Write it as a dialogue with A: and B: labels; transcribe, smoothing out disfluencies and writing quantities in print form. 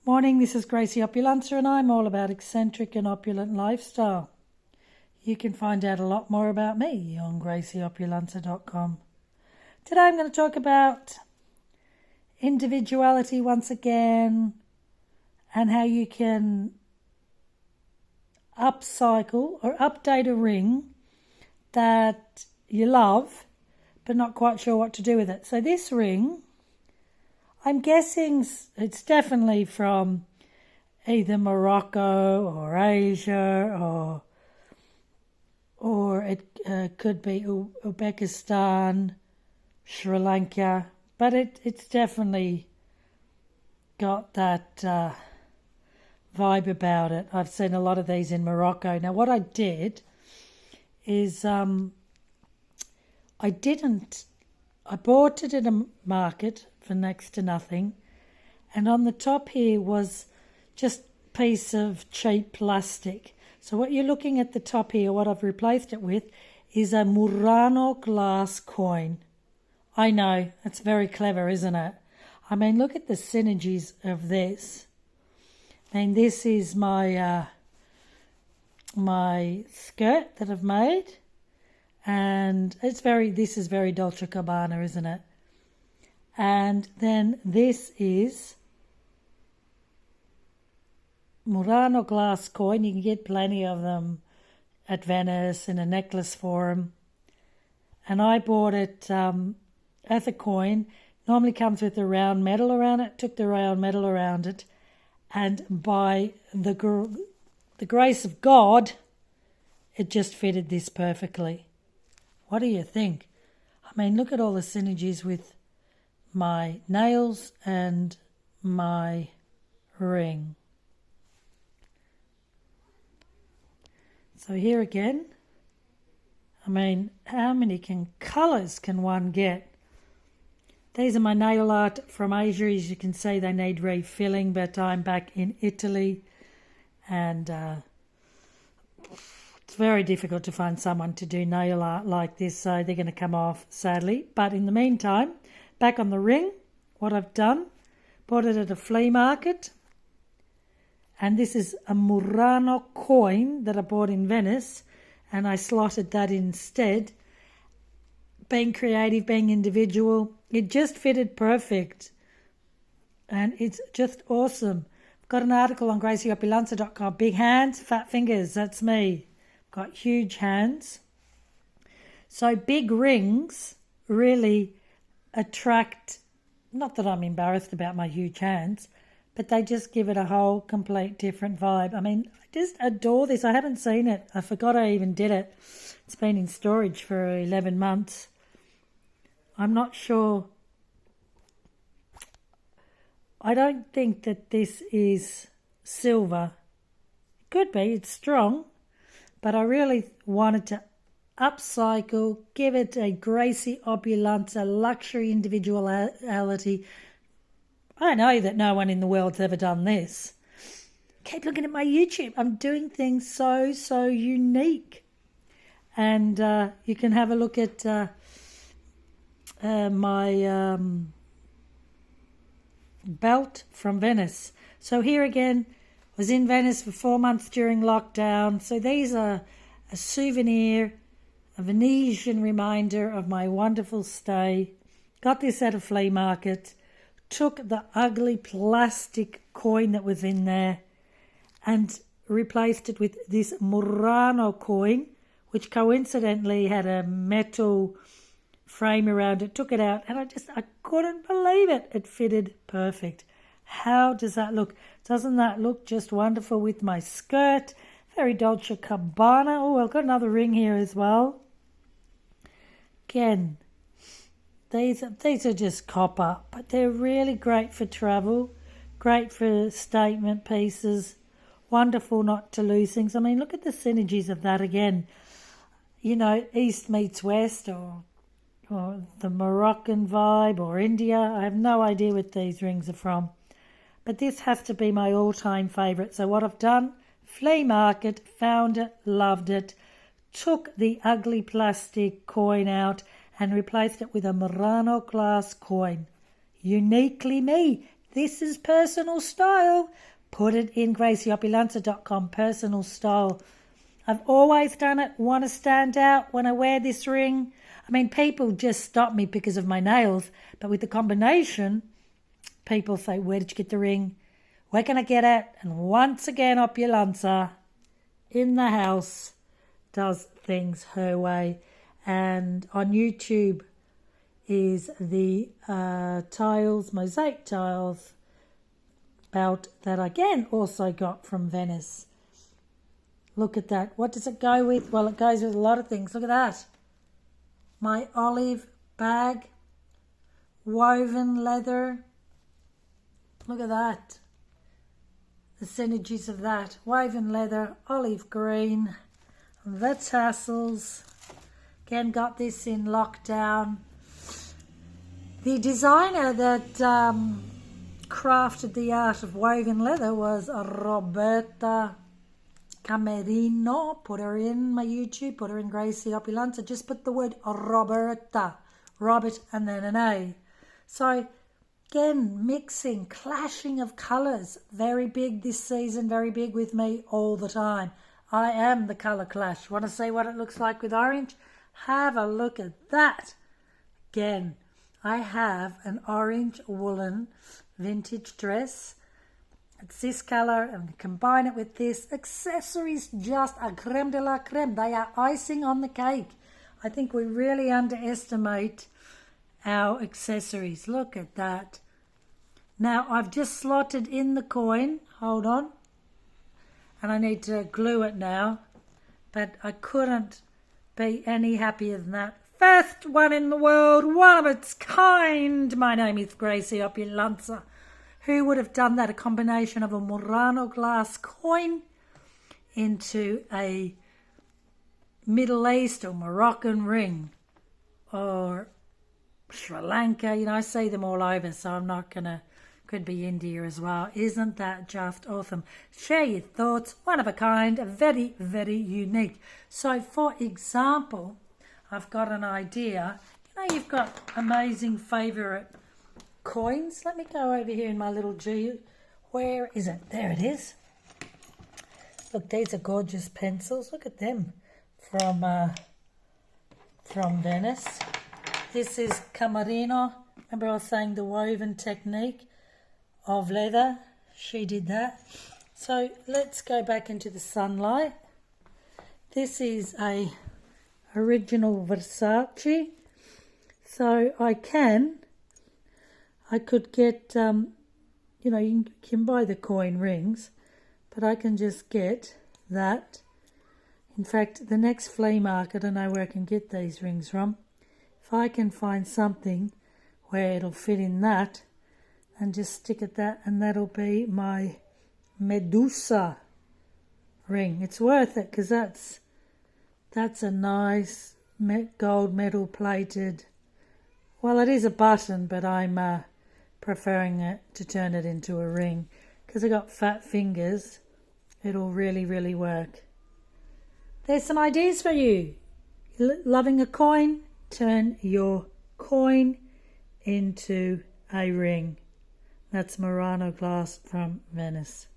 A: Morning, this is Gracie Opulenza and I'm all about eccentric and opulent lifestyle. You can find out a lot more about me on gracieopulenza.com. Today I'm going to talk about individuality once again and how you can upcycle or update a ring that you love but not quite sure what to do with it. So this ring, I'm guessing it's definitely from either Morocco or Asia or it could be Uzbekistan, Sri Lanka, but it's definitely got that vibe about it. I've seen a lot of these in Morocco. Now what I did is I bought it at a market for next to nothing, and on the top here was just a piece of cheap plastic. So what you're looking at the top here, what I've replaced it with, is a Murano glass coin. I know, it's very clever, isn't it? I mean, look at the synergies of this. I mean, this is my my skirt that I've made, and this is very Dolce & Gabbana, isn't it? And then this is Murano glass coin. You can get plenty of them at Venice in a necklace form. And I bought it as a coin. Normally comes with a round medal around it. Took the round medal around it. And by the grace of God, it just fitted this perfectly. What do you think? I mean, look at all the synergies with my nails and my ring. So here again, I mean, how many colours can one get? These are my nail art from Asia. As you can see, they need refilling, but I'm back in Italy, and it's very difficult to find someone to do nail art like this, so they're going to come off, sadly. But in the meantime, back on the ring, what I've done, bought it at a flea market, and this is a Murano coin that I bought in Venice, and I slotted that instead. Being creative, being individual, it just fitted perfect, and it's just awesome. I've got an article on gracieopulenza.com. Big hands, fat fingers, that's me. Got huge hands. So big rings really attract, not that I'm embarrassed about my huge hands, but they just give it a whole complete different vibe. I mean, I just adore this. I haven't seen it. I forgot I even did it. It's been in storage for 11 months. I'm not sure. I don't think that this is silver. It could be. It's strong. But I really wanted to upcycle, give it a Gracie Opulenza luxury individuality. I know that no one in the world's ever done this. Keep looking at my YouTube. I'm doing things so unique. And you can have a look at my belt from Venice. So here again, was in Venice for 4 months during lockdown. So these are a souvenir, a Venetian reminder of my wonderful stay. Got this at a flea market. Took the ugly plastic coin that was in there and replaced it with this Murano coin, which coincidentally had a metal frame around it. Took it out and I couldn't believe it. It fitted perfect. How does that look? Doesn't that look just wonderful with my skirt? Very Dolce & Gabbana. Oh, I've got another ring here as well. Again, these are just copper, but they're really great for travel, great for statement pieces, wonderful not to lose things. I mean, look at the synergies of that again. You know, East meets West, or the Moroccan vibe, or India. I have no idea what these rings are from. But this has to be my all-time favourite. So what I've done, flea market, found it, loved it, took the ugly plastic coin out and replaced it with a Murano glass coin. Uniquely me. this is personal style. Put it in gracieopulanza.com, personal style. I've always done it, want to stand out when I wear this ring. I mean, people just stop me because of my nails, but with the combination, people say, where did you get the ring? Where can I get it? And once again, Opulanza in the house does things her way. And on YouTube is the tiles, mosaic tiles belt that I again also got from Venice. Look at that. What does it go with? Well, it goes with a lot of things. Look at that. My olive bag, woven leather. Look at that. The synergies of that. Woven leather, olive green, the tassels. Again, got this in lockdown. The designer that crafted the art of woven leather was Roberta Camerino. Put her in my YouTube, put her in Gracie Opulanza. Just put the word Roberta, Robert, and then an A. So again, mixing, clashing of colours. Very big this season, very big with me all the time. I am the colour clash. Want to see what it looks like with orange? Have a look at that. Again, I have an orange woolen vintage dress. It's this colour, and combine it with this. Accessories, just a creme de la creme. They are icing on the cake. I think we really underestimate our accessories. Look at that. Now, I've just slotted in the coin. Hold on. And I need to glue it now. But I couldn't be any happier than that. First one in the world, one of its kind. My name is Gracie Opulanza. Who would have done that? A combination of a Murano glass coin into a Middle East or Moroccan ring or Sri Lanka. You know, I see them all over, so I'm not going to, could be India as well. Isn't that just awesome? Share your thoughts. One of a kind, very, very unique. So, for example, I've got an idea. You know, you've got amazing favourite coins. Let me go over here in my little G. Where is it? There it is. Look, these are gorgeous pencils. Look at them from Venice. This is Camerino. Remember I was saying the woven technique of leather. She did that. So let's go back into the sunlight. This is a original Versace. So I could get, you know, you can buy the coin rings, but I can just get that. In fact, the next flea market, I know where I can get these rings from. If I can find something where it'll fit in that, and just stick at that, and that'll be my Medusa ring. It's worth it because that's a nice gold metal plated. Well, it is a button, but I'm preferring it to turn it into a ring because I got fat fingers. It'll really, really work. There's some ideas for you. Loving a coin? Turn your coin into a ring. That's Murano glass from Venice.